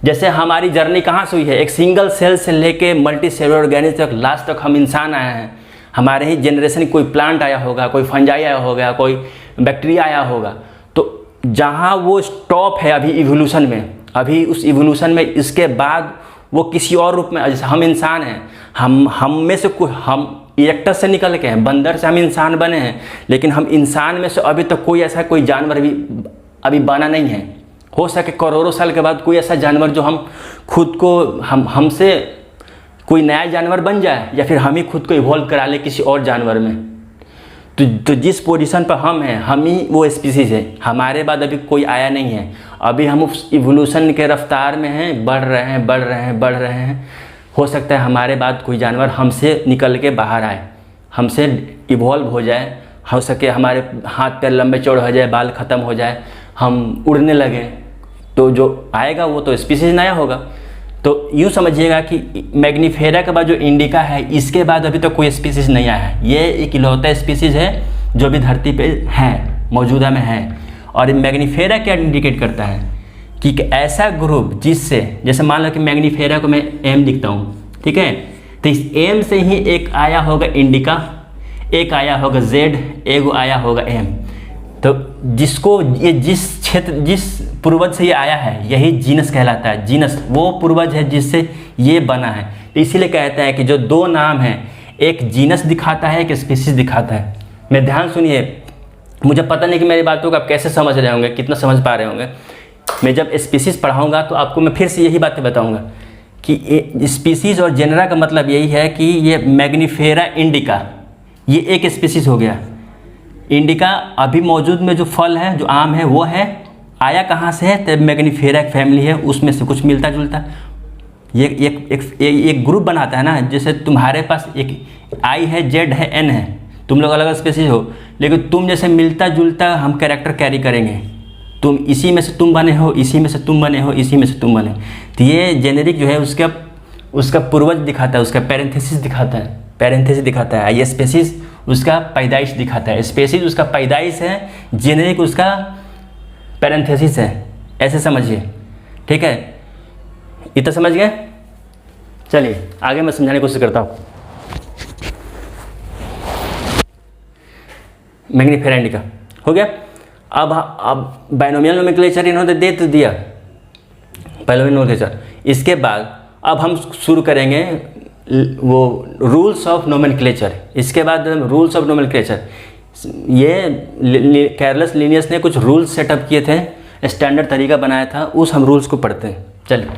जैसे हमारी जर्नी कहाँ से हुई है, एक सिंगल सेल से लेके मल्टी सेलुलर ऑर्गेनिज्म तक, लास्ट तक हम इंसान आए हैं। हमारे ही जनरेशन कोई प्लांट आया होगा, कोई फंजाई आया होगा, कोई बैक्टीरिया आया होगा। तो जहाँ वो स्टॉप है अभी इवोल्यूशन में, अभी उस इवोल्यूशन में इसके बाद वो किसी और रूप में, जैसे हम इंसान हैं, हम में से हम इरेक्टर से निकल के हैं, बंदर से हम इंसान बने हैं, लेकिन हम इंसान में से अभी तक कोई ऐसा कोई जानवर अभी बना नहीं है। हो सके करोड़ों साल के बाद कोई ऐसा जानवर जो हम खुद को हमसे कोई नया जानवर बन जाए, या फिर हम ही खुद को इवॉल्व करा ले किसी और जानवर में। तो जिस पोजीशन पर हम हैं, हम ही वो स्पीसीज है, हमारे बाद अभी कोई आया नहीं है। अभी हम उस इवोल्यूशन के रफ्तार में हैं, बढ़ रहे हैं। हो सकता है हमारे बाद कोई जानवर हमसे निकल के बाहर आए, हमसे इवॉल्व हो जाए, हो सके हमारे हाथ पैर लंबे चौड़े हो जाए, बाल ख़त्म हो जाए, हम उड़ने लगे, तो जो आएगा वो तो स्पीसीज नया होगा। तो यूँ समझिएगा कि मैग्नीफेरा के बाद जो इंडिका है, इसके बाद अभी तो कोई स्पीसीज नहीं आया है। ये एक इकलौता स्पीसीज है जो भी धरती पे है, मौजूदा में है। और मैग्नीफेरा क्या इंडिकेट करता है कि ऐसा ग्रुप जिससे, जैसे मान लो कि मैग्नीफेरा को मैं एम लिखता हूँ, ठीक है, तो इस एम से ही एक आया होगा इंडिका, एक आया होगा जेड, एक आया होगा एम। तो जिसको ये जिस क्षेत्र, जिस पूर्वज से ये आया है, यही जीनस कहलाता है। जीनस वो पूर्वज है जिससे ये बना है। तो इसीलिए कहता है कि जो दो नाम हैं, एक जीनस दिखाता है, एक स्पीसीज दिखाता है। मैं ध्यान सुनिए, मुझे पता नहीं कि मेरी बातों को आप कैसे समझ रहे होंगे, कितना समझ पा रहे होंगे। मैं जब स्पीसीज पढ़ाऊँगा तो आपको मैं फिर से यही बातें बताऊँगा कि स्पीसीज और जेनरा का मतलब यही है कि ये मैग्नीफेरा इंडिका, ये एक स्पीसीज हो गया। इंडिका अभी मौजूद में जो फल है, जो आम है, वो है, आया कहाँ से है, तब मैग्नीफेरा एक फैमिली है, उसमें से कुछ मिलता जुलता ये एक ग्रुप बनाता है ना। जैसे तुम्हारे पास एक आई है, जेड है, एन है, तुम लोग अलग अलग स्पीसीज हो, लेकिन तुम जैसे मिलता जुलता हम कैरेक्टर कैरी करेंगे। तुम इसी में से तुम बने हो, इसी में से तुम बने हो, इसी में से तुम बने। तो ये जेनेरिक जो है उसका पूर्वज दिखाता है, उसका पैरेंथेसिस दिखाता है। ये स्पीसीज उसका पैदाइश दिखाता है। स्पीसीज उसका पैदाइश है, जेनेरिक उसका पैरेंथेसिस है। ऐसे समझिए, ठीक है, इतना समझ गए। चलिए आगे मैं समझाने की कोशिश करता हूँ। मैग्नीफेरा इंडिका हो गया। अब बाइनोमियल नोमेनक्लेचर इन्होंने दे तो दिया, बाइनोमियल नोमेनक्लेचर। इसके बाद अब हम शुरू करेंगे वो रूल्स ऑफ नोमेनक्लेचर। इसके बाद रूल्स ऑफ नोमेनक्लेचर, ये कैरलस लिनियस ने कुछ रूल्स सेटअप किए थे, स्टैंडर्ड तरीका बनाया था, उस हम रूल्स को पढ़ते हैं। चलिए,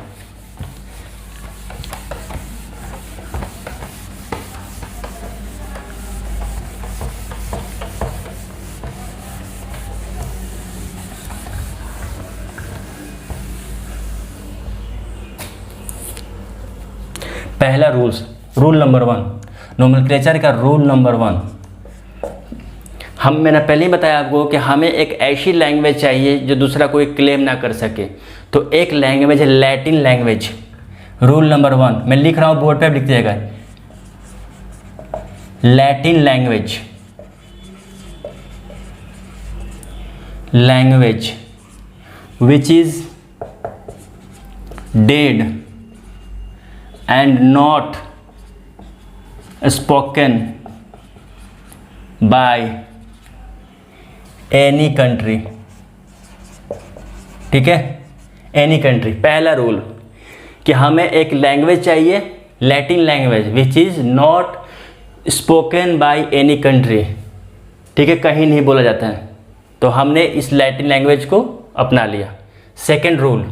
पहला रूल नंबर 1, नोमेनक्लेचर का रूल नंबर 1, मैंने पहले ही बताया आपको कि हमें एक ऐसी लैंग्वेज चाहिए जो दूसरा कोई क्लेम ना कर सके। तो एक लैंग्वेज है लैटिन लैंग्वेज। रूल नंबर 1 मैं लिख रहा हूँ, बोर्ड पे आप लिख दीजिएगा। Latin language which is dead and not spoken by any country। ठीक है, एनी कंट्री। पहला रूल कि हमें एक लैंग्वेज चाहिए, Latin language which is not spoken by any country. ठीक है, कहीं नहीं बोला जाता है, तो हमने इस लैटिन लैंग्वेज को अपना लिया। Second rule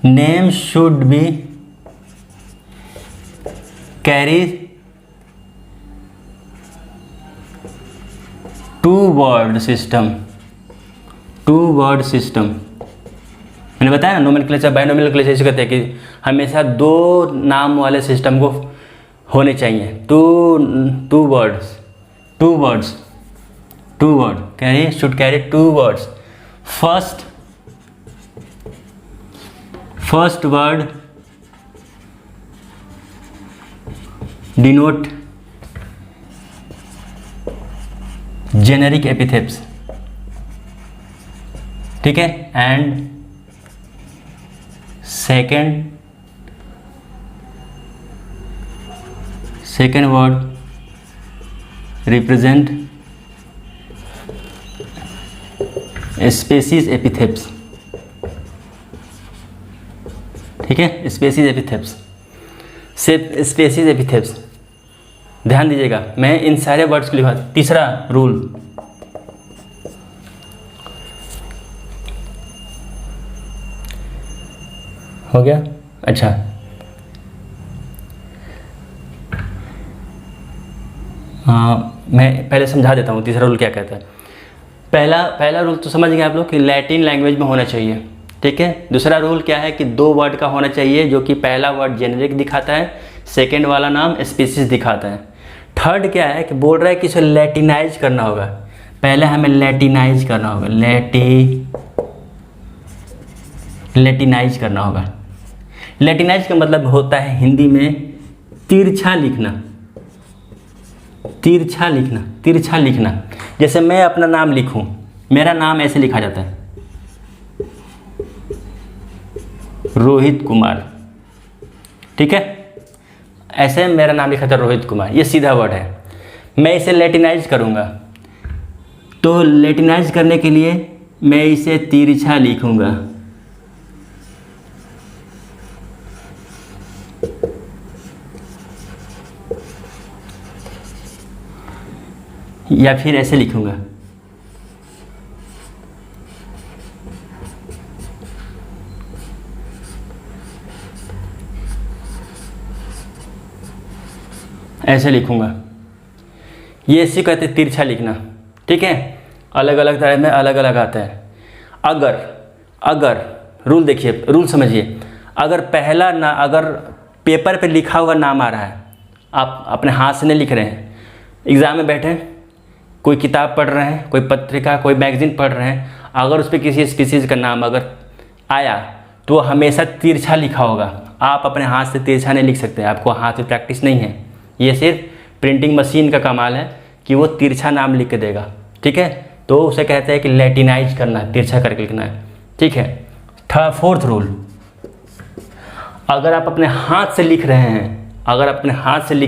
name should be carry two word system। मैंने बताया ना, नोमेनक्लेचर बायनोमिनल ऐसे कहते हैं कि हमेशा 2 नाम वाले सिस्टम को होने चाहिए। Two words should carry 2 words। first word denote generic epithets। ठीक है, and second word represent species epithets. ठीक है, स्पेसीज एपिथेट्स ध्यान दीजिएगा, मैं इन सारे वर्ड्स को लिखा। तीसरा रूल हो गया। अच्छा, मैं पहले समझा देता हूँ तीसरा रूल क्या कहता है। पहला रूल तो समझ गए आप लोग कि लैटिन लैंग्वेज में होना चाहिए। ठीक है, दूसरा रूल क्या है कि 2 वर्ड का होना चाहिए, जो कि पहला वर्ड जेनेरिक दिखाता है, सेकेंड वाला नाम स्पीसीज दिखाता है। थर्ड क्या है कि बोल रहा है कि इसे लैटिनाइज करना होगा। पहले हमें लैटिनाइज करना होगा, लैटिनाइज करना होगा। लैटिनाइज का मतलब होता है हिंदी में तिरछा लिखना। जैसे मैं अपना नाम लिखूं, मेरा नाम ऐसे लिखा जाता है, रोहित कुमार। ठीक है, ऐसे मेरा नाम लिखा था रोहित कुमार, ये सीधा वर्ड है। मैं इसे लैटिनाइज करूंगा, तो लैटिनाइज करने के लिए मैं इसे तिरछा लिखूंगा। या फिर ऐसे लिखूंगा, ऐसे लिखूंगा। ये इसी कहते हैं तिरछा लिखना। ठीक है, अलग अलग तरह में अलग अलग आता है। अगर रूल देखिए, रूल समझिए, अगर अगर पेपर पे लिखा हुआ नाम आ रहा है, आप अपने हाथ से नहीं लिख रहे हैं, एग्ज़ाम में बैठे कोई किताब पढ़ रहे हैं, कोई पत्रिका, कोई मैगज़ीन पढ़ रहे हैं, अगर उस पर किसी स्पीसीज़ का नाम अगर आया तो हमेशा तिरछा लिखा होगा। आप अपने हाथ से तिरछा नहीं लिख सकते, आपको हाथ में प्रैक्टिस नहीं है। ये सिर्फ प्रिंटिंग मशीन का कमाल है कि वो तिरछा नाम लिख के देगा। ठीक है, तो उसे कहते हैं कि लैटिनाइज करना है, तिरछा करके लिखना है। ठीक है, फोर्थ रूल, अगर आप अपने हाथ से लिख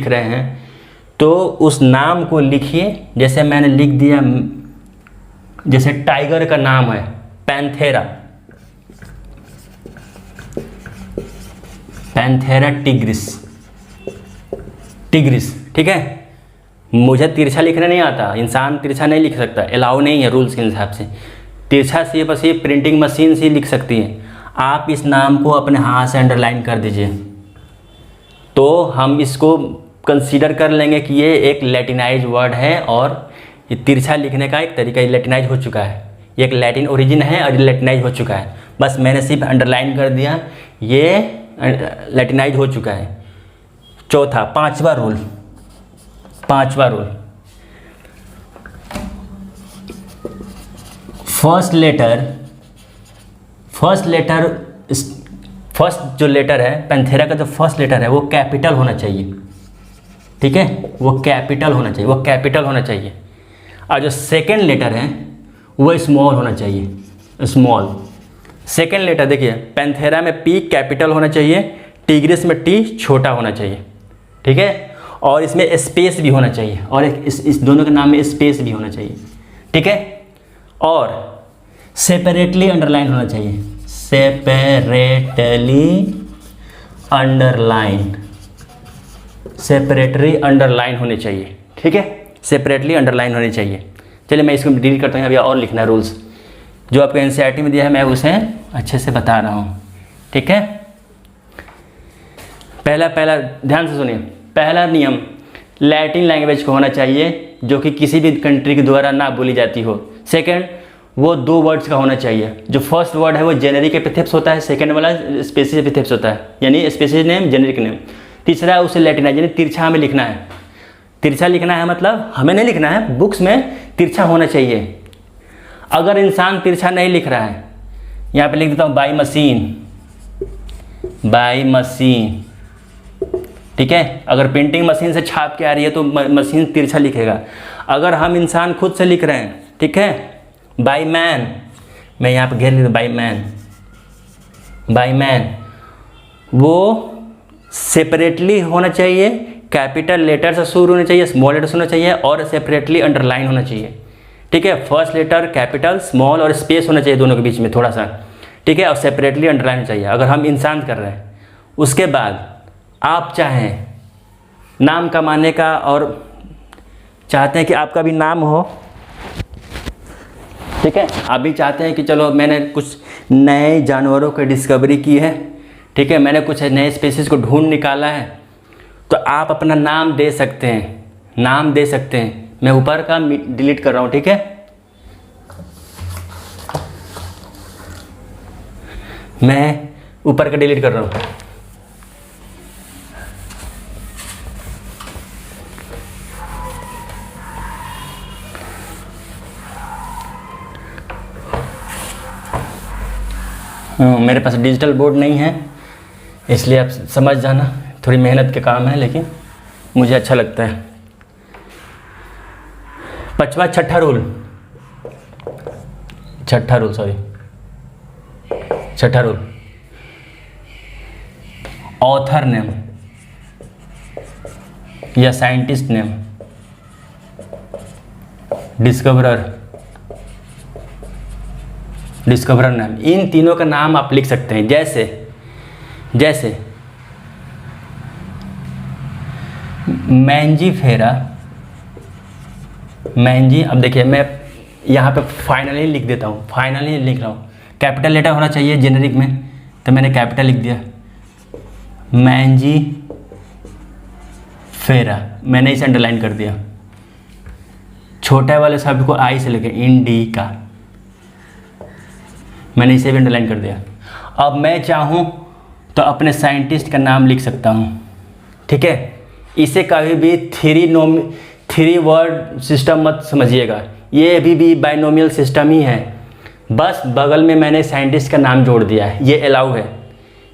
रहे हैं, तो उस नाम को लिखिए। जैसे मैंने लिख दिया, जैसे टाइगर का नाम है पैंथेरा टिग्रिस। ठीक है, मुझे तिरछा लिखना नहीं आता, इंसान तिरछा नहीं लिख सकता, अलाउ नहीं है रूल्स के हिसाब से। तिरछा से बस ये प्रिंटिंग मशीन से लिख सकती है। आप इस नाम को अपने हाथ से अंडरलाइन कर दीजिए, तो हम इसको कंसीडर कर लेंगे कि ये एक लैटिनाइज वर्ड है और ये तिरछा लिखने का एक तरीका लैटिनाइज हो चुका है। ये एक लैटिन ओरिजिन है और लैटिनाइज हो चुका है। बस मैंने सिर्फ अंडरलाइन कर दिया, ये लैटिनाइज हो चुका है। चौथा, पांचवा रूल, फर्स्ट जो लेटर है पैंथेरा का, जो फर्स्ट लेटर है वो कैपिटल होना चाहिए, ठीक है, वो कैपिटल होना चाहिए। और जो सेकेंड लेटर है वो स्मॉल होना चाहिए, स्मॉल। सेकेंड लेटर देखिए, पैंथेरा में पी कैपिटल होना चाहिए, टिग्रिस में टी छोटा होना चाहिए, ठीक है, और इसमें स्पेस भी होना चाहिए, और इस दोनों के नाम में स्पेस भी होना चाहिए, ठीक है, और सेपरेटली अंडरलाइन होना चाहिए, सेपरेटली अंडरलाइन होनी चाहिए, ठीक है, सेपरेटली अंडरलाइन होनी चाहिए। चलिए मैं इसको डिलीट करता हूँ, अभी और लिखना है रूल्स जो आपको एनसीईआरटी में दिया है, मैं उसे अच्छे से बता रहा हूँ, ठीक है। पहला ध्यान से सुनिए, पहला नियम लैटिन लैंग्वेज को होना चाहिए जो कि किसी भी कंट्री के द्वारा ना बोली जाती हो। सेकंड, वो 2 वर्ड्स का होना चाहिए। जो फर्स्ट वर्ड है वो जेनेरिक एपिथेट्स होता है, सेकंड वाला स्पेसिफिक एपिथेट्स होता है, यानी स्पेसिफिक नेम जेनेरिक नेम। तीसरा उसे लैटिनाइज यानी तिरछा हमें लिखना है। तिरछा लिखना है मतलब हमें नहीं लिखना है, बुक्स में तिरछा होना चाहिए। अगर इंसान तिरछा नहीं लिख रहा है, यहाँ पे लिख देता हूँ बाई मशीन, ठीक है। अगर प्रिंटिंग मशीन से छाप के आ रही है तो मशीन तिरछा लिखेगा। अगर हम इंसान खुद से लिख रहे हैं, ठीक है, बाई मैन, मैं यहाँ पे घेर लिख बाई मैन, वो सेपरेटली होना चाहिए, कैपिटल लेटर से शुरू होना चाहिए, स्मॉल लेटर से होना चाहिए, और सेपरेटली अंडरलाइन होना चाहिए, ठीक है। फर्स्ट लेटर कैपिटल, स्मॉल और स्पेस होना चाहिए दोनों के बीच में थोड़ा सा, ठीक है, और सेपरेटली अंडरलाइन होना चाहिए अगर हम इंसान कर रहे हैं। उसके बाद आप चाहें नाम कमाने का और चाहते हैं कि आपका भी नाम हो, ठीक है, आप भी चाहते हैं कि चलो मैंने कुछ नए जानवरों की डिस्कवरी की है, ठीक है, मैंने कुछ नए स्पीशीज़ को ढूंढ निकाला है, तो आप अपना नाम दे सकते हैं, मैं ऊपर का डिलीट कर रहा हूँ, ठीक है, मैं ऊपर का डिलीट कर रहा हूँ। मेरे पास डिजिटल बोर्ड नहीं है, इसलिए आप समझ जाना, थोड़ी मेहनत के काम है लेकिन मुझे अच्छा लगता है। छठा रूल, ऑथर नेम या साइंटिस्ट नेम, डिस्कवरर नेम, इन तीनों का नाम आप लिख सकते हैं। जैसे मैंजीफेरा, अब देखिए मैं यहाँ पे फाइनली लिख देता हूँ, फाइनली लिख रहा हूँ, कैपिटल लेटर होना चाहिए जेनेरिक में, तो मैंने कैपिटल लिख दिया, मैंजीफेरा, मैंने इसे अंडरलाइन कर दिया। छोटे वाले शब्द को आई से लेके इंडिका, मैंने इसे भी अंडरलाइन कर दिया। अब मैं चाहूँ तो अपने साइंटिस्ट का नाम लिख सकता हूँ, ठीक है। इसे कभी भी थ्री वर्ड सिस्टम मत समझिएगा, ये अभी भी बाइनोमियल सिस्टम ही है, बस बगल में मैंने साइंटिस्ट का नाम जोड़ दिया है, ये अलाउ है,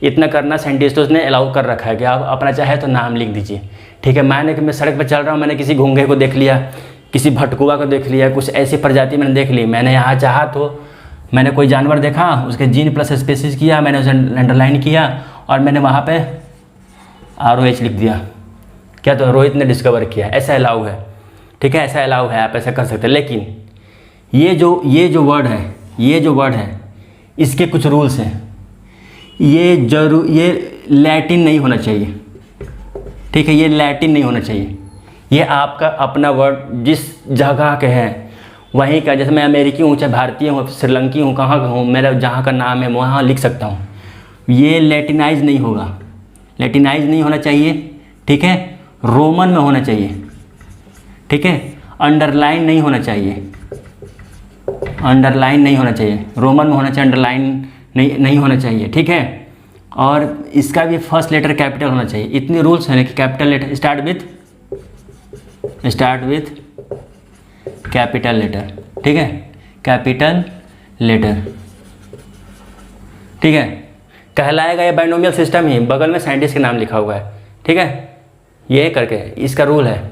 इतना करना साइंटिस्टों ने अलाउ कर रखा है कि आप अपना चाहे तो नाम लिख दीजिए, ठीक है। माने कि मैं सड़क पर चल रहा हूँ, मैंने किसी घोंघे को देख लिया, किसी भटकुआ को देख लिया, कुछ ऐसी प्रजाति मैंने देख ली, मैंने यहाँ चाहा तो मैंने कोई जानवर देखा, उसके जीन प्लस स्पेसीज किया, मैंने उसे अंडरलाइन किया और मैंने वहाँ पे ROH लिख दिया, क्या तो रोहित ने डिस्कवर किया, ऐसा अलाउ है, ठीक है, ऐसा अलाउ है, आप ऐसा कर सकते हैं। लेकिन ये जो वर्ड है इसके कुछ रूल्स हैं, ये लैटिन नहीं होना चाहिए, ठीक है, ये लैटिन नहीं होना चाहिए, ये आपका अपना वर्ड जिस जगह के हैं वहीं का, जैसे मैं अमेरिकी हूँ, चाहे भारतीय हूँ, श्रीलंकी हूँ, कहाँ का हूँ, मेरा जहाँ का नाम है वहाँ लिख सकता हूँ, ये लैटिनाइज नहीं होगा, लैटिनाइज नहीं होना चाहिए, ठीक है, रोमन में होना चाहिए, ठीक है, अंडरलाइन नहीं होना चाहिए, अंडरलाइन नहीं होना चाहिए, रोमन में होना चाहिए, अंडरलाइन नहीं होना चाहिए, ठीक है। और इसका भी फर्स्ट लेटर कैपिटल होना चाहिए। इतने रूल्स हैं कि capital letter start with capital letter, ठीक है, कैपिटल लेटर, ठीक है। कहलाएगा ये बाइनोमियल सिस्टम ही, बगल में साइंटिस्ट के नाम लिखा हुआ है, ठीक है, ये करके इसका रूल है,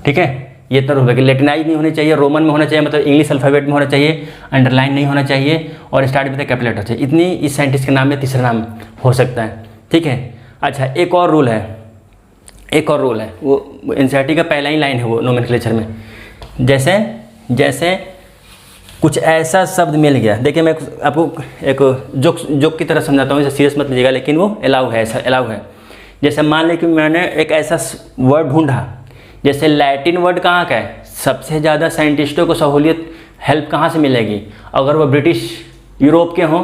ठीक है। ये इतना रूल है कि लेटिनाइज नहीं होनी चाहिए, रोमन में होना चाहिए, मतलब इंग्लिश अल्फ़ाबेट में होना चाहिए, अंडरलाइन नहीं होना चाहिए और स्टार्ट विद कैपिटल लेटर चाहिए। इतनी इस साइंटिस्ट के नाम में तीसरा नाम हो सकता है, ठीक है। अच्छा, एक और रूल है, वो एनसीईआरटी का पहला ही लाइन है वो नोमेनक्लेचर में। जैसे कुछ ऐसा शब्द मिल गया, देखिए मैं आपको एक जोक की तरह समझाता हूँ, इसे सीरियस मत लीजिएगा, लेकिन वो अलाउ है, ऐसा अलाउ है। जैसे मान लें कि मैंने एक ऐसा वर्ड ढूंढा, जैसे लैटिन वर्ड कहाँ का है, सबसे ज़्यादा साइंटिस्टों को सहूलियत हेल्प कहाँ से मिलेगी, अगर वो ब्रिटिश यूरोप के हों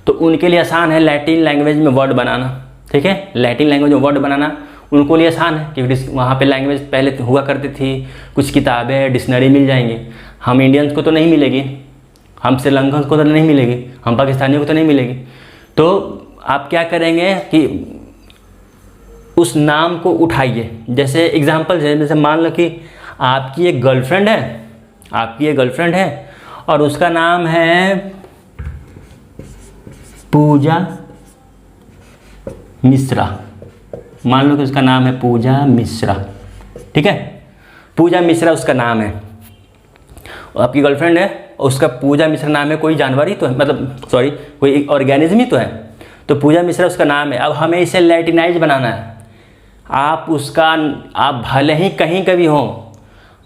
तो उनके लिए आसान है लैटिन लैंग्वेज में वर्ड बनाना, ठीक है, लैटिन लैंग्वेज में वर्ड बनाना उनको लिए आसान है, क्योंकि वहाँ पे लैंग्वेज पहले हुआ करती थी, कुछ किताबें डिक्शनरी मिल जाएंगी। हम इंडियंस को तो नहीं मिलेगी, हम श्रीलंकन को तो नहीं मिलेगी, हम पाकिस्तानियों को तो नहीं मिलेगी। तो आप क्या करेंगे कि उस नाम को उठाइए, जैसे एग्जांपल है, जैसे मान लो कि आपकी एक गर्लफ्रेंड है, और उसका नाम है पूजा मिश्रा, मान लो कि उसका नाम है पूजा मिश्रा, ठीक है, पूजा मिश्रा उसका नाम है, आपकी गर्लफ्रेंड है, उसका पूजा मिश्रा नाम है, कोई जानवर ही तो है, मतलब सॉरी कोई ऑर्गेनिज्म ही तो है, तो पूजा मिश्रा उसका नाम है। अब हमें इसे लैटिनाइज बनाना है, आप भले ही कहीं का भी हो,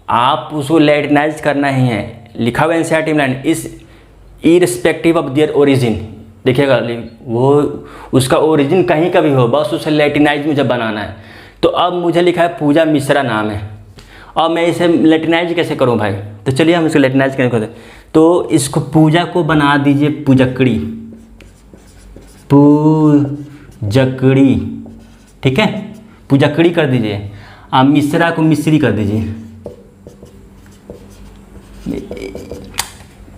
आप उसको लैटिनाइज करना ही है। लिखा हुआ एनसीईआरटी में लाइन, इस इररिस्पेक्टिव ऑफ देयर ओरिजिन, देखिएगा वो उसका ओरिजिन कहीं का भी हो, बस उसे लैटिनाइज मुझे बनाना है। तो अब मुझे लिखा है पूजा मिश्रा नाम है, अब मैं इसे लैटिनाइज कैसे करूं भाई, तो चलिए हम इसको लैटिनाइज कैसे करते हैं। तो इसको पूजा को बना दीजिए पूजकड़ी, ठीक है, पूजकड़ी कर दीजिए। आप मिश्रा को मिश्री कर दीजिए।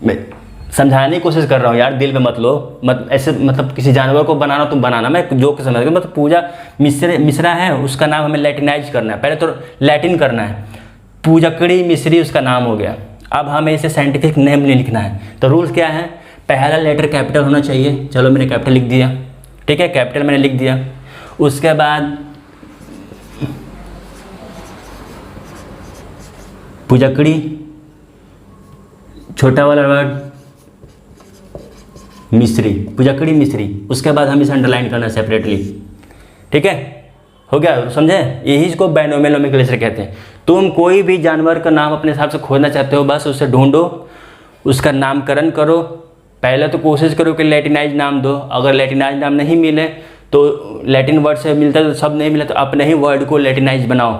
मैं समझाने की कोशिश कर रहा हूँ यार, दिल में मत लो, मत ऐसे, मतलब किसी जानवर को बनाना तुम बनाना, मैं जो कि समझ, मतलब पूजा मिश्रा है, उसका नाम हमें लैटिनाइज करना है, पहले तो लैटिन करना है, पूजकड़ी मिश्री उसका नाम हो गया। अब हमें इसे साइंटिफिक नेम नहीं लिखना है, तो रूल्स क्या है, पहला लेटर कैपिटल होना चाहिए, चलो मैंने कैपिटल लिख दिया, ठीक है, कैपिटल मैंने लिख दिया। उसके बाद पूजकड़ी, छोटा वाला वर्ड मिश्री, पूजकड़ी मिश्री, उसके बाद हम इसे अंडरलाइन करना सेपरेटली, ठीक है, हो गया, समझे। यही इसको बाइनोमियल नोमेनक्लेचर कहते हैं। तुम कोई भी जानवर का नाम अपने हिसाब से खोजना चाहते हो, बस उसे ढूंढो, उसका नामकरण करो, पहले तो कोशिश करो कि लैटिनाइज नाम दो, अगर लैटिनाइज नाम नहीं मिले तो लैटिन वर्ड से मिलता है, तो सब नहीं मिला तो अपने ही वर्ड को लैटिनाइज बनाओ।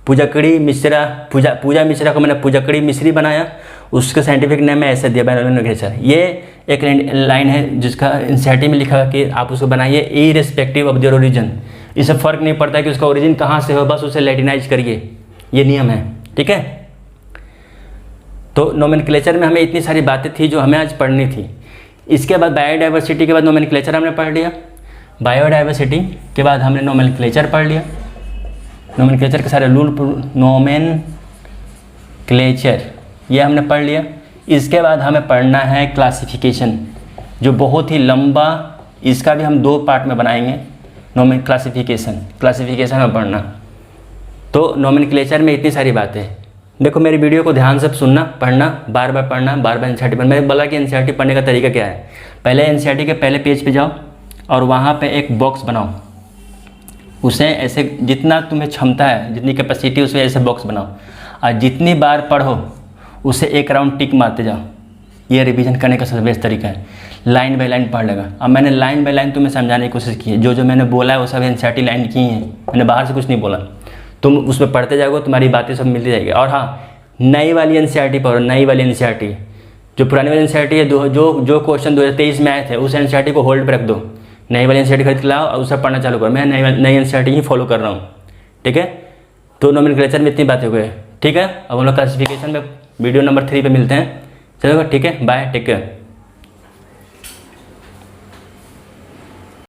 पूजकड़ी मिश्रा, पूजा मिश्रा को मैंने पूजकड़ी मिश्री बनाया, उसका साइंटिफिक नेम है ऐसे दिया बाइनोमियल नोमेनक्लेचर। ये एक लाइन है जिसका एनसीईआरटी में लिखा कि आप उसको बनाइए इररिस्पेक्टिव ऑफ देयर ओरिजिन, इससे फ़र्क नहीं पड़ता कि उसका ओरिजिन कहाँ से हो, बस उसे लैटिनाइज करिए, ये नियम है, ठीक है। तो नोमेनक्लेचर में हमें इतनी सारी बातें थी जो हमें आज पढ़नी थी। इसके बाद बायोडाइवर्सिटी के बाद नोमेनक्लेचर हमने पढ़ लिया, बायोडाइवर्सिटी के बाद हमने नोमेनक्लेचर पढ़ लिया, नोमेनक्लेचर के सारे रूल, नोमेनक्लेचर ये हमने पढ़ लिया। इसके बाद हमें पढ़ना है क्लासिफिकेशन, जो बहुत ही लंबा, इसका भी हम 2 पार्ट में बनाएंगे। क्लासिफिकेशन में पढ़ना, तो नोमेनक्लेचर में इतनी सारी बातें। देखो मेरी वीडियो को ध्यान से सुनना, पढ़ना, बार बार पढ़ना, बार बार एनसीईआरटी पढ़ना। मैंने बोला कि एनसीईआरटी पढ़ने का तरीका क्या है, पहले एनसीईआरटी के पहले पेज पे जाओ और वहाँ पे एक बॉक्स बनाओ, उसे ऐसे जितना तुम्हें क्षमता है, जितनी कैपेसिटी, उसे ऐसे बॉक्स बनाओ, और जितनी बार पढ़ो उसे एक राउंड टिक मारते जाओ। ये रिवीजन करने का सबसे बेस्ट तरीका है, लाइन बाय लाइन पढ़ लेगा। अब मैंने लाइन बाय लाइन तुम्हें समझाने की कोशिश की है, जो मैंने बोला है वो सब एनसीईआरटी लाइन की है, मैंने बाहर से कुछ नहीं बोला। तुम उसमें पढ़ते जाओगे, तुम्हारी बातें सब मिलती जाएगी। और हाँ, नई वाली एनसीईआरटी पढ़ो, नई वाली एनसीईआरटी जो पुरानी वाली एनसीईआरटी है, जो क्वेश्चन 2023 में आए थे उस एनसीईआरटी को होल्ड पर रख दो, नई वाली एनसीईआरटी खरीद के लाओ और उसे पढ़ना चालू करो। मैं नई एनसीईआरटी ही फॉलो कर रहा हूँ, ठीक है। तो नोमेनक्लेचर में इतनी बातें हो गई, ठीक है। अब हम लोग क्लासिफिकेशन में वीडियो नंबर 3 पे मिलते हैं। चलो ठीक है, बाय, टेक केयर।